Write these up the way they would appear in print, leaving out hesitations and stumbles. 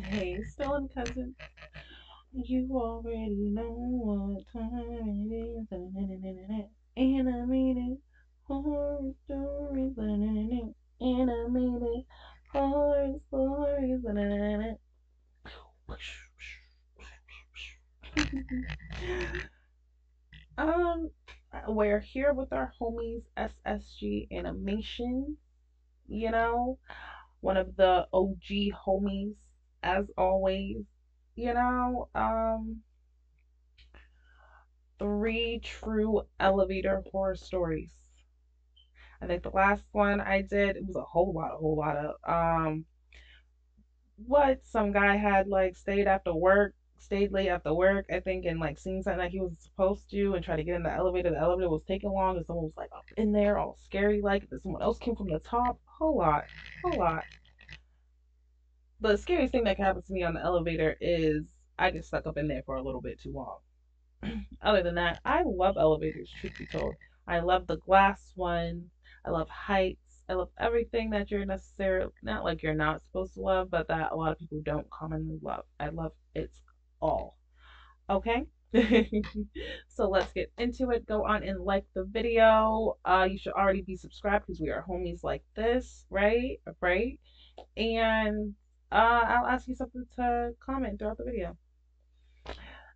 Hey, still in cousin. You already know what time it is. And I made it horror stories. And I made it horror stories. Um, we're here with our homies SSG Animation. You know, one of the OG homies, as always. You know, three true elevator horror stories. I think the last one I did, it was a whole lot of what some guy had like stayed late after work, I think, and like seen something that he was supposed to and tried to get in the elevator. The elevator was taking long and someone was like up in there all scary like, and someone else came from the top. Whole lot. Whole lot. The scariest thing that can happen to me on the elevator is I get stuck up in there for a little bit too long. Other than that, I love elevators, truth be told. I love the glass one. I love heights. I love everything that you're necessarily, not like you're not supposed to love, but that a lot of people don't commonly love. I love it all. Okay? So let's get into it. Go on and like the video. You should already be subscribed because we are homies like this, right? Right? And I'll ask you something to comment throughout the video.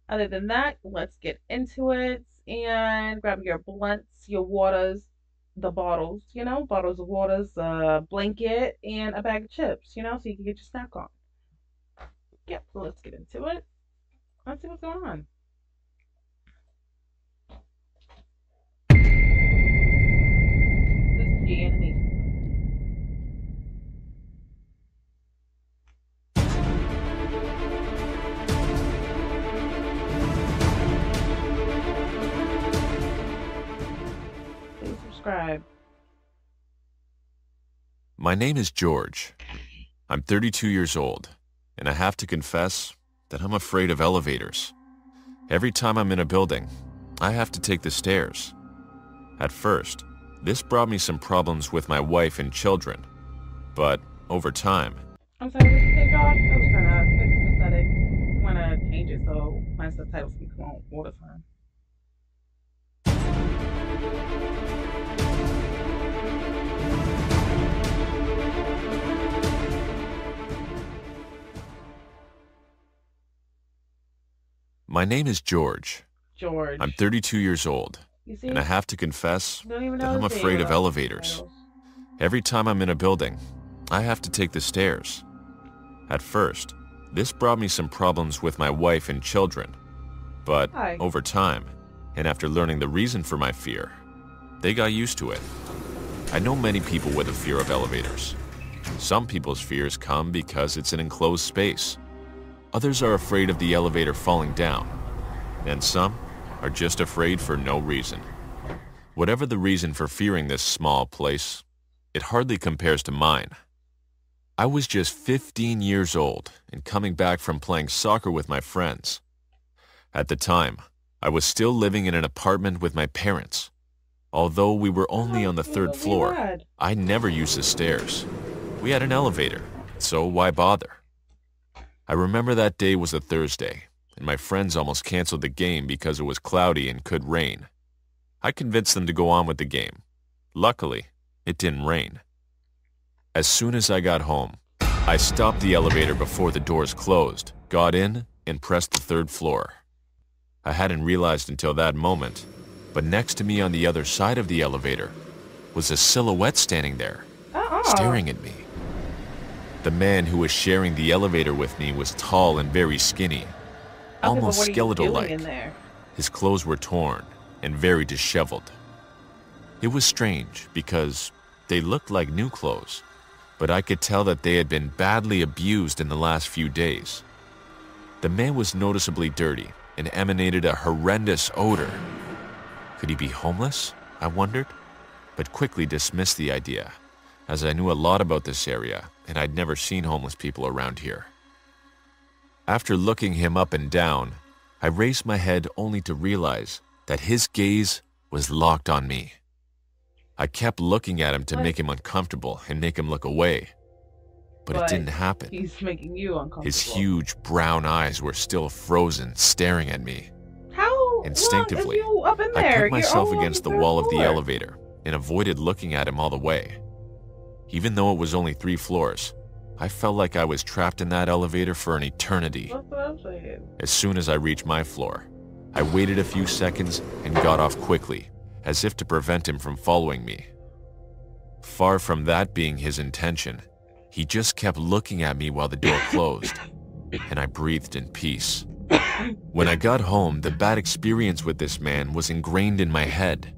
Other than that, let's get into it and grab your blunts, your waters, the bottles, bottles of waters, a blanket, and a bag of chips, so you can get your snack on. Yep, so let's get into it. Let's see what's going on. This is G Animation. Please subscribe. My name is George. I'm 32 years old, and I have to confess that I'm afraid of elevators. Every time I'm in a building, I have to take the stairs. At first, this brought me some problems with my wife and children, but over time, I'm sorry, what did you say, Josh? I was trying to fix the settings. I want to change it so my subtitles can come on all the time. my name is George. George. I'm 32 years old, You see? and I have to confess Don't even that know I'm his afraid name of without elevators. subtitles. Every time I'm in a building, I have to take the stairs. At first, this brought me some problems with my wife and children, but Hi. over time, and after learning the reason for my fear, they got used to it. I know many people with a fear of elevators. Some people's fears come because it's an enclosed space. Others are afraid of the elevator falling down, and some are just afraid for no reason. Whatever the reason for fearing this small place, it hardly compares to mine. I was just 15 years old and coming back from playing soccer with my friends. At the time, I was still living in an apartment with my parents. Although we were only on the third floor, I never used the stairs. We had an elevator, so why bother? I remember that day was a Thursday, and my friends almost canceled the game because it was cloudy and could rain. I convinced them to go on with the game. Luckily, it didn't rain. As soon as I got home, I stopped the elevator before the doors closed, got in, and pressed the third floor. I hadn't realized until that moment, but next to me on the other side of the elevator was a silhouette standing there, staring at me. The man who was sharing the elevator with me was tall and very skinny, almost skeletal-like. His clothes were torn and very disheveled. It was strange because they looked like new clothes, but I could tell that they had been badly abused in the last few days. The man was noticeably dirty and emanated a horrendous odor. Could he be homeless? I wondered, but quickly dismissed the idea, as I knew a lot about this area and I'd never seen homeless people around here. After looking him up and down, I raised my head only to realize that his gaze was locked on me. I kept looking at him to make him uncomfortable and make him look away. but it didn't happen. He's making you uncomfortable. His huge brown eyes were still frozen, staring at me. How Instinctively, long is you up in I there? put myself You're against the almost wall of the floor. elevator and avoided looking at him all the way. Even though it was only 3 floors, I felt like I was trapped in that elevator for an eternity. That's what I'm saying. As soon as I reached my floor, I waited a few seconds and got off quickly, as if to prevent him from following me. Far from that being his intention, he just kept looking at me while the door closed, and I breathed in peace. When I got home, the bad experience with this man was ingrained in my head.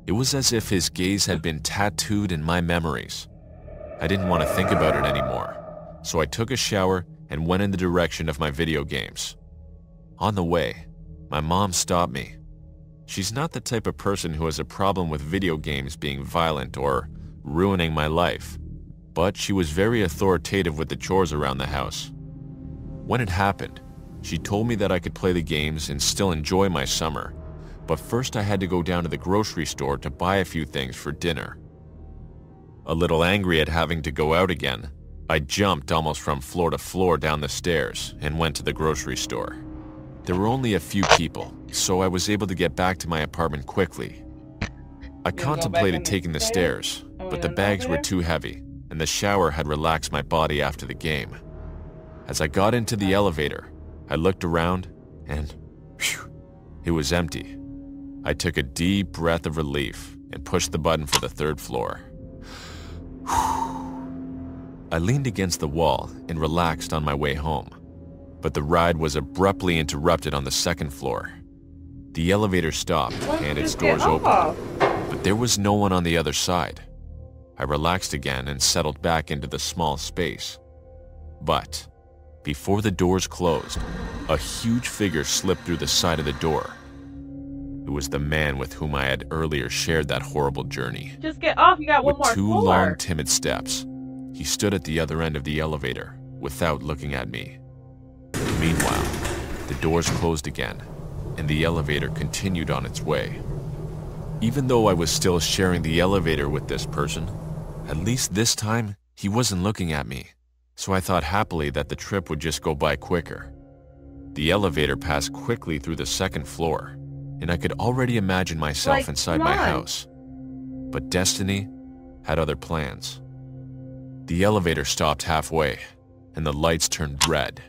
It was as if his gaze had been tattooed in my memories. I didn't want to think about it anymore, so I took a shower and went in the direction of my video games. On the way, my mom stopped me. She's not the type of person who has a problem with video games being violent or ruining my life, but she was very authoritative with the chores around the house. When it happened, she told me that I could play the games and still enjoy my summer, but first I had to go down to the grocery store to buy a few things for dinner. A little angry at having to go out again, I jumped almost from floor to floor down the stairs and went to the grocery store. There were only a few people, so I was able to get back to my apartment quickly. I contemplated taking the stairs, but the bags were too heavy, and the shower had relaxed my body after the game. As I got into the elevator, I looked around, and phew, it was empty. I took a deep breath of relief and pushed the button for the 3rd floor. I leaned against the wall and relaxed on my way home, but the ride was abruptly interrupted on the 2nd floor. The elevator stopped and its doors opened, but there was no one on the other side. I relaxed again and settled back into the small space. But before the doors closed, a huge figure slipped through the side of the door. It was the man with whom I had earlier shared that horrible journey. Just get off. You got one more With 2 floor. long, timid steps, he stood at the other end of the elevator without looking at me. Meanwhile, the doors closed again, and the elevator continued on its way. Even though I was still sharing the elevator with this person, at least this time he wasn't looking at me, so I thought happily that the trip would just go by quicker. The elevator passed quickly through the 2nd floor, and I could already imagine myself inside my house. But destiny had other plans. The elevator stopped halfway, and the lights turned red.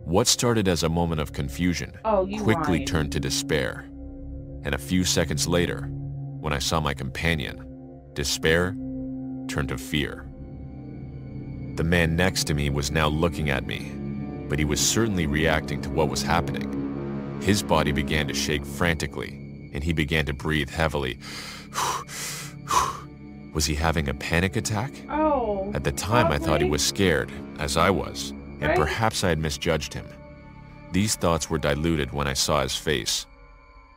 What started as a moment of confusion quickly lying. turned to despair. And a few seconds later, when I saw my companion, despair turned to fear. The man next to me was now looking at me, but he was certainly reacting to what was happening. His body began to shake frantically, and he began to breathe heavily. Was he having a panic attack? At the time, I thought he was scared, as I was, and perhaps I had misjudged him. These thoughts were diluted when I saw his face.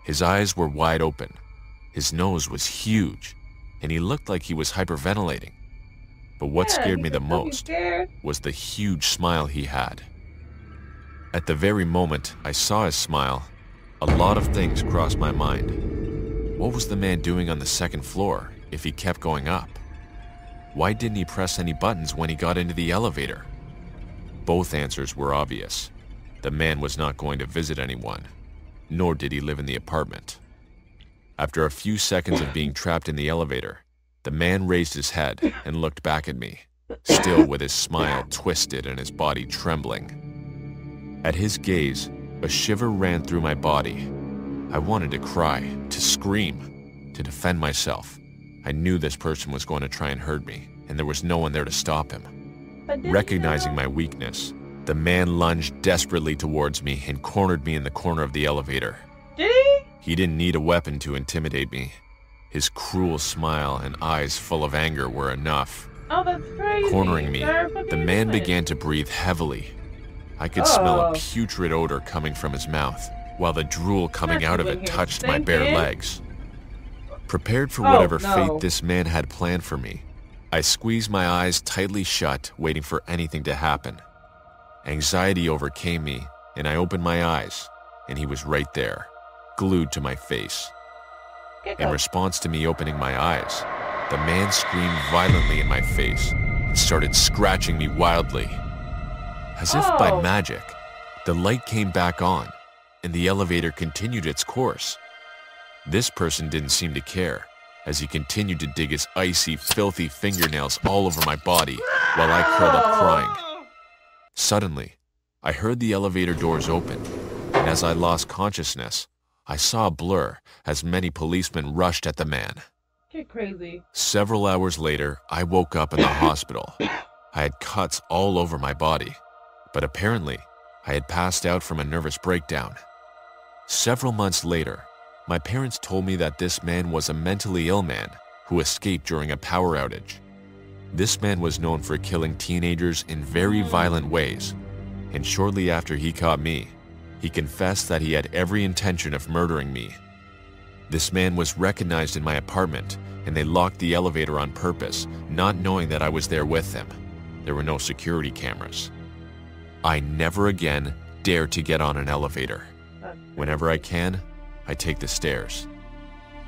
His eyes were wide open, his nose was huge, and he looked like he was hyperventilating. But what scared me the most was the huge smile he had. At the very moment I saw his smile, a lot of things crossed my mind. What was the man doing on the 2nd floor if he kept going up? Why didn't he press any buttons when he got into the elevator? Both answers were obvious. The man was not going to visit anyone, nor did he live in the apartment. After a few seconds of being trapped in the elevator, the man raised his head and looked back at me, still with his smile twisted and his body trembling. At his gaze, a shiver ran through my body. I wanted to cry, to scream, to defend myself. I knew this person was going to try and hurt me, and there was no one there to stop him. Recognizing my weakness, the man lunged desperately towards me and cornered me in the corner of the elevator. Did he? He didn't need a weapon to intimidate me. His cruel smile and eyes full of anger were enough. Oh, that's crazy. Cornering me, the man began to breathe heavily. I could smell a putrid odor coming from his mouth, while the drool coming out of it touched my bare legs. Prepared for whatever fate this man had planned for me, I squeezed my eyes tightly shut, waiting for anything to happen. Anxiety overcame me, and I opened my eyes, and he was right there, glued to my face. In response to me opening my eyes, the man screamed violently in my face, and started scratching me wildly. As if by Oh. magic, the light came back on, and the elevator continued its course. This person didn't seem to care, as he continued to dig his icy, filthy fingernails all over my body while I curled up crying. Suddenly, I heard the elevator doors open, and as I lost consciousness, I saw a blur as many policemen rushed at the man. Get crazy. Several hours later, I woke up in the hospital. I had cuts all over my body, but apparently, I had passed out from a nervous breakdown. Several months later, my parents told me that this man was a mentally ill man who escaped during a power outage. This man was known for killing teenagers in very violent ways, and shortly after he caught me, he confessed that he had every intention of murdering me. This man was recognized in my apartment, and they locked the elevator on purpose, not knowing that I was there with them. There were no security cameras. I never again dare to get on an elevator. Whenever I can, I take the stairs.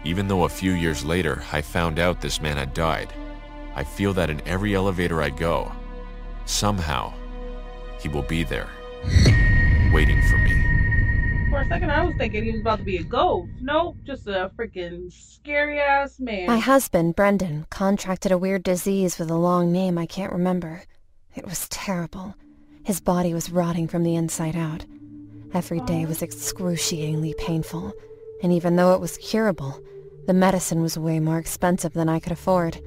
Even though a few years later I found out this man had died, I feel that in every elevator I go, somehow, he will be there, waiting for me. For a second, I was thinking he was about to be a ghost. Nope, just a freaking scary ass man. My husband, Brendan, contracted a weird disease with a long name I can't remember. It was terrible. His body was rotting from the inside out. Every day was excruciatingly painful, and even though it was curable, the medicine was way more expensive than I could afford.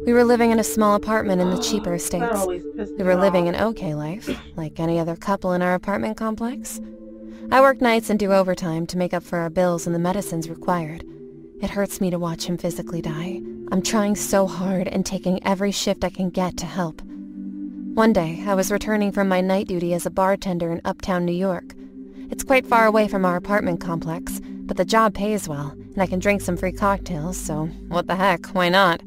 We were living in a small apartment in the cheaper That estates. always pissed We me were living off. an okay life, like any other couple in our apartment complex. I work nights and do overtime to make up for our bills and the medicines required. It hurts me to watch him physically die. I'm trying so hard and taking every shift I can get to help. One day, I was returning from my night duty as a bartender in uptown New York. It's quite far away from our apartment complex, but the job pays well, and I can drink some free cocktails, so what the heck, why not?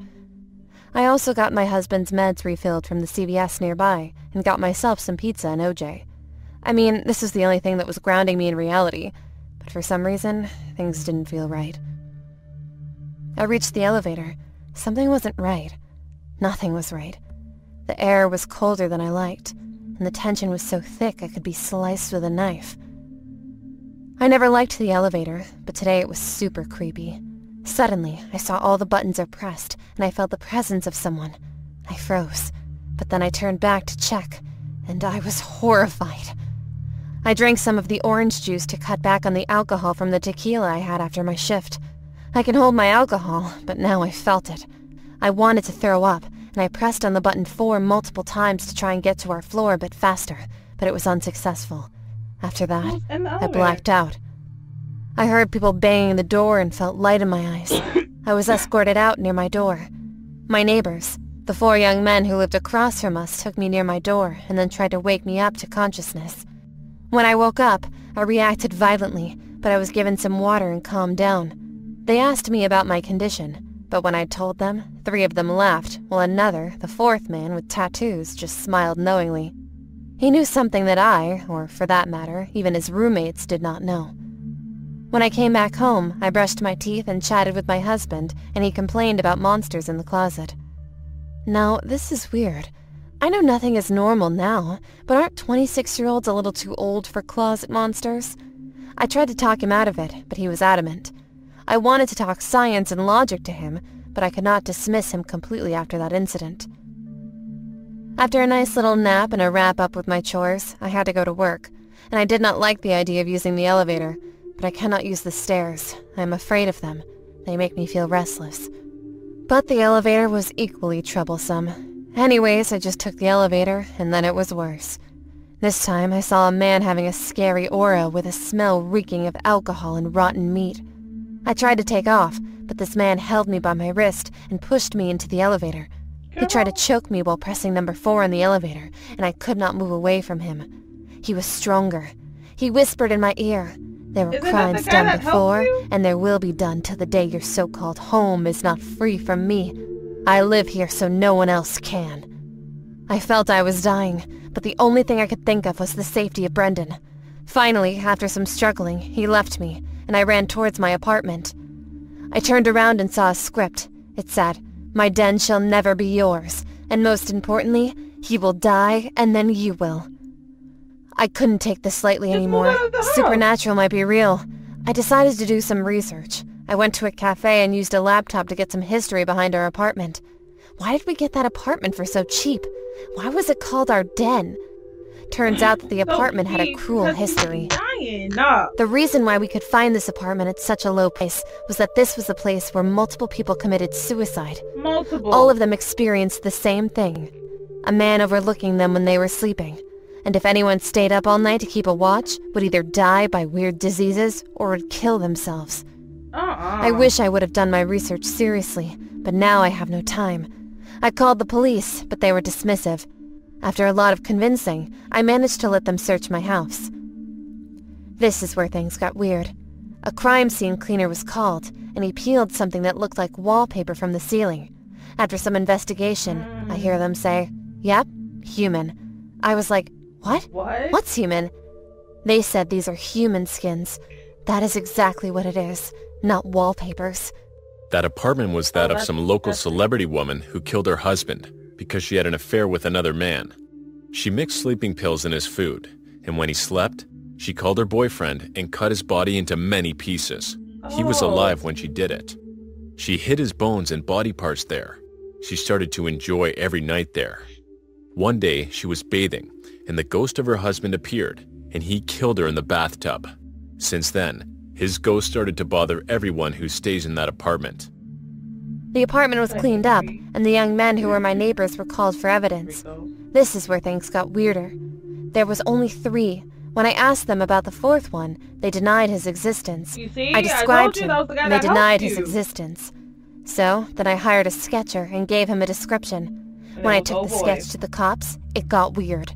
I also got my husband's meds refilled from the CVS nearby, and got myself some pizza and OJ. I mean, this was the only thing that was grounding me in reality, but for some reason, things didn't feel right. I reached the elevator. Something wasn't right. Nothing was right. The air was colder than I liked, and the tension was so thick I could be sliced with a knife. I never liked the elevator, but today it was super creepy. Suddenly, I saw all the buttons are pressed, and I felt the presence of someone. I froze, but then I turned back to check, and I was horrified. I drank some of the orange juice to cut back on the alcohol from the tequila I had after my shift. I can hold my alcohol, but now I felt it. I wanted to throw up, and I pressed on the button 4 multiple times to try and get to our floor a bit faster, but it was unsuccessful. After that, Who's in the I elevator? blacked out. I heard people banging the door and felt light in my eyes. I was escorted out near my door. My neighbors, the 4 young men who lived across from us, took me near my door and then tried to wake me up to consciousness. When I woke up, I reacted violently, but I was given some water and calmed down. They asked me about my condition, but when I told them, 3 of them laughed, while another, the 4th man with tattoos, just smiled knowingly. He knew something that I, or for that matter, even his roommates, did not know. When I came back home, I brushed my teeth and chatted with my husband, and he complained about monsters in the closet. Now, this is weird. I know nothing is normal now, but aren't 26-year-olds a little too old for closet monsters? I tried to talk him out of it, but he was adamant. I wanted to talk science and logic to him, but I could not dismiss him completely after that incident. After a nice little nap and a wrap-up with my chores, I had to go to work, and I did not like the idea of using the elevator, but I cannot use the stairs. I am afraid of them. They make me feel restless. But the elevator was equally troublesome. Anyways, I just took the elevator, and then it was worse. This time, I saw a man having a scary aura with a smell reeking of alcohol and rotten meat. I tried to take off, but this man held me by my wrist and pushed me into the elevator. He tried to choke me while pressing number 4 on the elevator, and I could not move away from him. He was stronger. He whispered in my ear, "There were Isn't that crimes the guy done that helped before, you? and there will be done till the day your so-called home is not free from me. I live here so no one else can." I felt I was dying, but the only thing I could think of was the safety of Brendan. Finally, after some struggling, he left me, and I ran towards my apartment. I turned around and saw a script. It said, "My den shall never be yours. And most importantly, he will die, and then you will. I couldn't take this lightly anymore. Just move out of the house. Supernatural might be real. I decided to do some research. I went to a cafe and used a laptop to get some history behind our apartment. Why did we get that apartment for so cheap? Why was it called our den? Turns out that the apartment had a cruel history. Dying. Nah. The reason why we could find this apartment at such a low price was that this was the place where multiple people committed suicide. Multiple. All of them experienced the same thing. A man overlooking them when they were sleeping. And if anyone stayed up all night to keep a watch, would either die by weird diseases or would kill themselves. I wish I would have done my research seriously, but now I have no time. I called the police, but they were dismissive. After a lot of convincing, I managed to let them search my house. This is where things got weird. A crime scene cleaner was called, and he peeled something that looked like wallpaper from the ceiling. After some investigation, I hear them say, "Yep, human." I was like, "What? What? What's human?" They said these are human skins. That is exactly what it is, not wallpapers. That apartment was that of some local that's- celebrity woman who killed her husband because she had an affair with another man. She mixed sleeping pills in his food, and when he slept, she called her boyfriend and cut his body into many pieces. He was alive when she did it. She hid his bones and body parts there. She started to enjoy every night there. One day, she was bathing, and the ghost of her husband appeared, and he killed her in the bathtub. Since then, his ghost started to bother everyone who stays in that apartment. The apartment was cleaned up, and the young men who were my neighbors were called for evidence. This is where things got weirder. There was only 3. When I asked them about the 4th one, they denied his existence. You see? I described told you him, that was the guy and they that helped denied his you. existence. So, then I hired a sketcher and gave him a description. And When it I was took the oh boy. sketch to the cops, it got weird.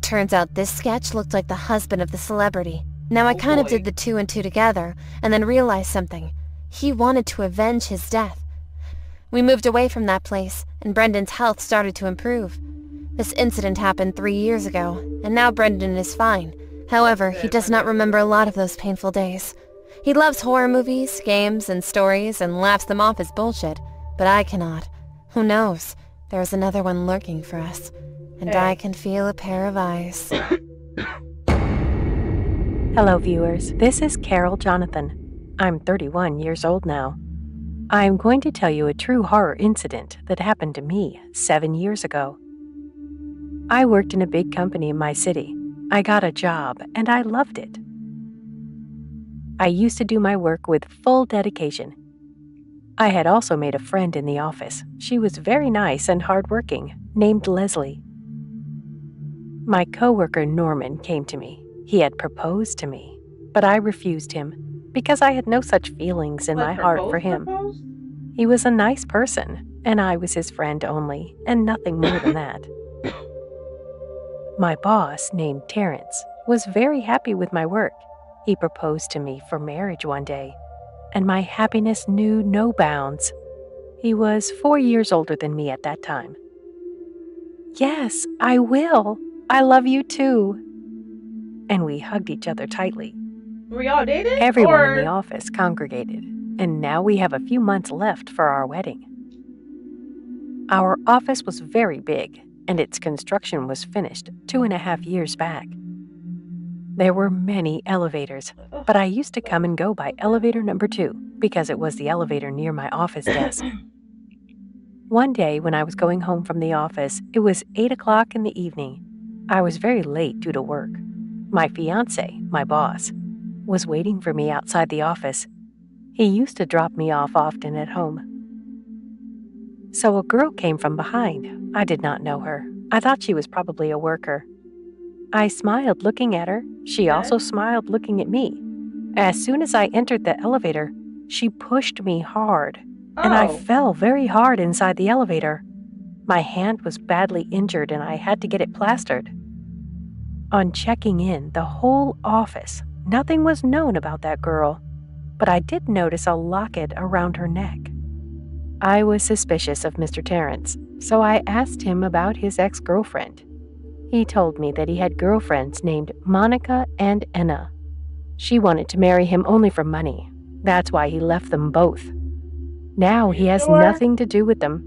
Turns out this sketch looked like the husband of the celebrity. Now I Oh kind of boy. did the 2 and 2 together, and then realized something. He wanted to avenge his death. We moved away from that place, and Brendan's health started to improve. This incident happened 3 years ago, and now Brendan is fine. However, he does not remember a lot of those painful days. He loves horror movies, games, and stories, and laughs them off as bullshit, but I cannot. Who knows? There is another one lurking for us, and Hey. I can feel a pair of eyes. Hello viewers, this is Carol Jonathan. I'm 31 years old now. I'm going to tell you a true horror incident that happened to me 7 years ago. I worked in a big company in my city. I got a job and I loved it. I used to do my work with full dedication. I had also made a friend in the office. She was very nice and hardworking, named Leslie. My coworker Norman came to me. He had proposed to me, but I refused him because I had no such feelings in my heart for him. He was a nice person, and I was his friend only, and nothing more than that. My boss, named Terrence, was very happy with my work. He proposed to me for marriage one day, and my happiness knew no bounds. He was 4 years older than me at that time. "Yes, I will. I love you too." And we hugged each other tightly. Were y'all dating? Everyone in the office congregated, and now we have a few months left for our wedding. Our office was very big, and its construction was finished 2.5 years back. There were many elevators, but I used to come and go by elevator number 2 because it was the elevator near my office desk. One day when I was going home from the office, it was 8 o'clock in the evening. I was very late due to work. My fiancé, my boss, was waiting for me outside the office. He used to drop me off often at home. So a girl came from behind. I did not know her. I thought she was probably a worker. I smiled looking at her. She also smiled looking at me. As soon as I entered the elevator, she pushed me hard, and I fell very hard inside the elevator. My hand was badly injured and I had to get it plastered. On checking in the whole office, nothing was known about that girl, but I did notice a locket around her neck. I was suspicious of Mr. Terrence, so I asked him about his ex-girlfriend. He told me that he had girlfriends named Monica and Enna. She wanted to marry him only for money. That's why he left them both. Now he has Sure. nothing to do with them.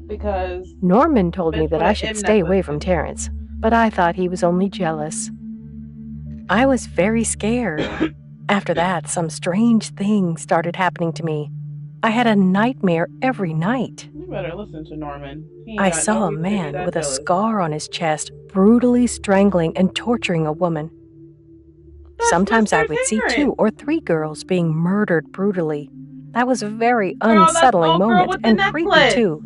Because Norman told me bitch that with I an should M stay away necklace from is Terrence, but I thought he was only jealous. I was only jealous. I was very scared. After that, some strange things started happening to me. I had a nightmare every night. You better listen to Norman. He ain't I got no saw a reason to be man that with a jealous. scar on his chest brutally strangling and torturing a woman. That's Sometimes I Mr. would see 2 Terrence. or 3 girls being murdered brutally. That was a very Girl, that's the unsettling old girl moment with the and creepy necklace. too.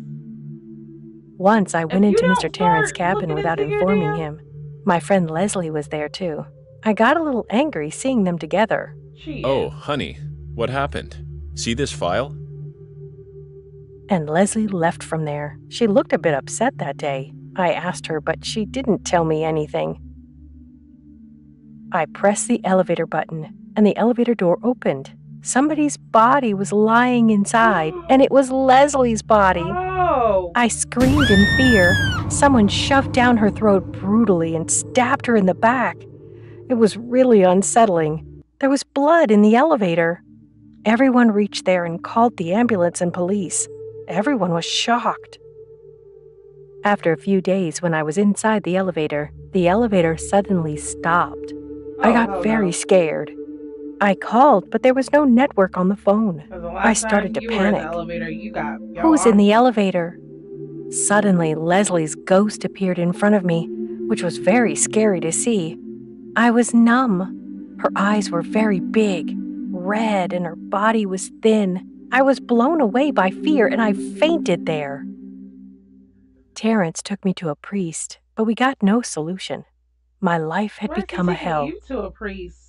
Once I went If you into don't Mr. Terrence's start cabin looking without into your informing damn... him. My friend Leslie was there too. I got a little angry seeing them together. She Oh, is. honey, what happened? See this file? And Leslie left from there. She looked a bit upset that day. I asked her, but she didn't tell me anything. I pressed the elevator button, and the elevator door opened. Somebody's body was lying inside, and it was Leslie's body. Oh. I screamed in fear. Someone shoved down her throat brutally and stabbed her in the back. It was really unsettling. There was blood in the elevator. Everyone reached there and called the ambulance and police. Everyone was shocked. After a few days, when I was inside the elevator suddenly stopped. I got very scared. I called, but there was no network on the phone. I started to panic. Who's in the elevator? Suddenly, Leslie's ghost appeared in front of me, which was very scary to see. I was numb. Her eyes were very big, red, and her body was thin. I was blown away by fear, and I fainted there. Terrence took me to a priest, but we got no solution. My life had become a hell.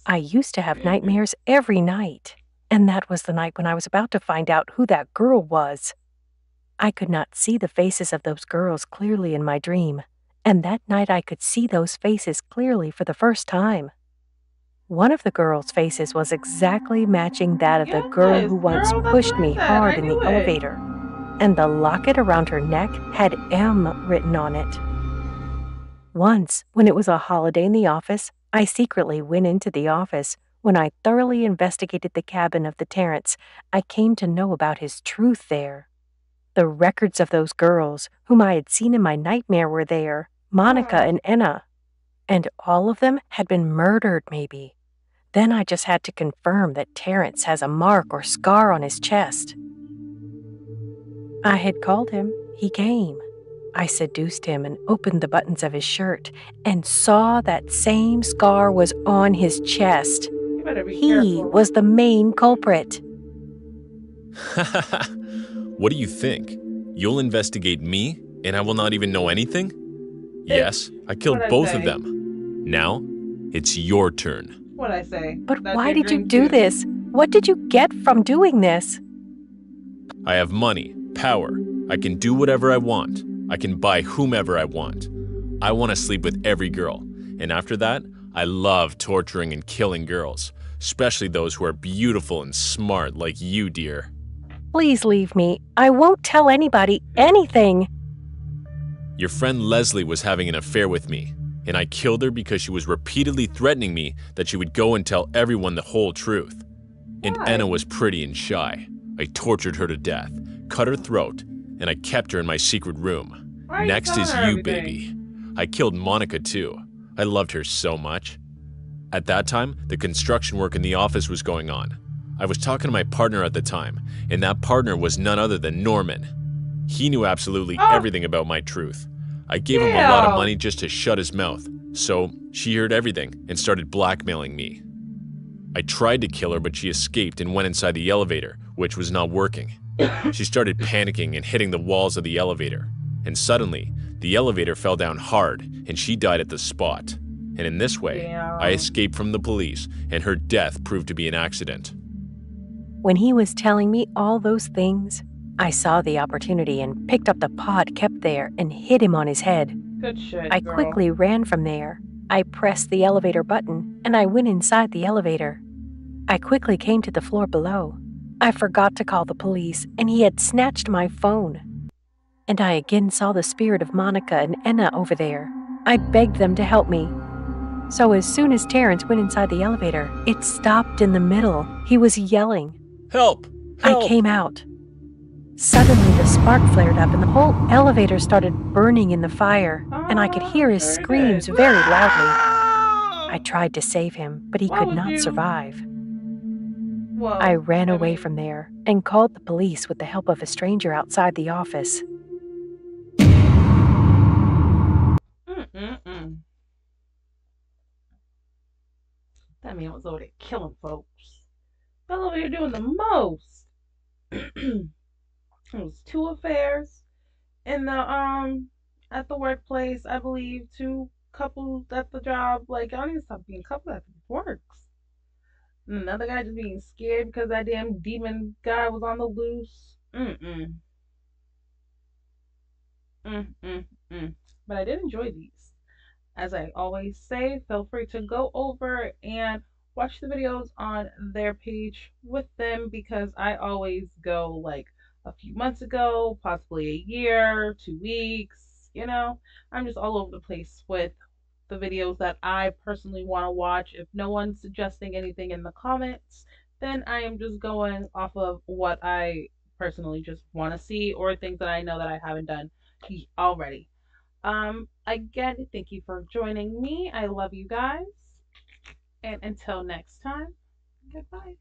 I used to have nightmares every night, and that was the night when I was about to find out who that girl was. I could not see the faces of those girls clearly in my dream, and that night I could see those faces clearly for the first time. One of the girls' faces was exactly matching that of the girl who once pushed me hard in the elevator, and the locket around her neck had M written on it. Once, when it was a holiday in the office, I secretly went into the office. When I thoroughly investigated the cabin of the Terrence, I came to know about his truth there. The records of those girls, whom I had seen in my nightmare, were there, Monica and Enna. And all of them had been murdered, maybe. Then I just had to confirm that Terrence has a mark or scar on his chest. I had called him. He came. I seduced him and opened the buttons of his shirt and saw that same scar was on his chest. He was the main culprit. What do you think? You'll investigate me, and I will not even know anything? Yes, I killed both of them. Now, it's your turn. What'd I say? But why did you do this? What did you get from doing this? I have money, power. I can do whatever I want. I can buy whomever I want. I want to sleep with every girl. And after that, I love torturing and killing girls, especially those who are beautiful and smart like you, dear. Please leave me. I won't tell anybody anything. Your friend Leslie was having an affair with me, and I killed her because she was repeatedly threatening me that she would go and tell everyone the whole truth. And Enna was pretty and shy. I tortured her to death, cut her throat, and I kept her in my secret room. Next is you, baby. I killed Monica too. I loved her so much. At that time, the construction work in the office was going on. I was talking to my partner at the time, and that partner was none other than Norman. He knew absolutely everything about my truth. I gave him a lot of money just to shut his mouth, so she heard everything and started blackmailing me. I tried to kill her, but she escaped and went inside the elevator, which was not working. She started panicking and hitting the walls of the elevator, and suddenly, the elevator fell down hard and she died at the spot. And in this way, I escaped from the police, and her death proved to be an accident. When he was telling me all those things, I saw the opportunity and picked up the pod kept there and hit him on his head. Good shit, I girl. quickly ran from there. I pressed the elevator button and I went inside the elevator. I quickly came to the floor below. I forgot to call the police, and he had snatched my phone. And I again saw the spirit of Monica and Enna over there. I begged them to help me. So as soon as Terrence went inside the elevator, it stopped in the middle. He was yelling. Help! Help! I came out. Suddenly, the spark flared up and the whole elevator started burning in the fire, and I could hear his screams very loudly. I tried to save him, but he could not survive. Well, I ran away from there and called the police with the help of a stranger outside the office. That man was over there killing folks. Fell over here doing the most. It was 2 affairs in the at the workplace, I believe, 2 couples at the job. Like, I don't even stop being coupled at the works. And another guy just being scared because that damn demon guy was on the loose. But I did enjoy these. As I always say, feel free to go over and watch the videos on their page with them, because I always go like a few months ago, possibly a year, 2 weeks, I'm just all over the place with the videos that I personally want to watch. If no one's suggesting anything in the comments, then I am just going off of what I personally just want to see, or things that I know that I haven't done already. Again, thank you for joining me. I love you guys. And until next time, goodbye.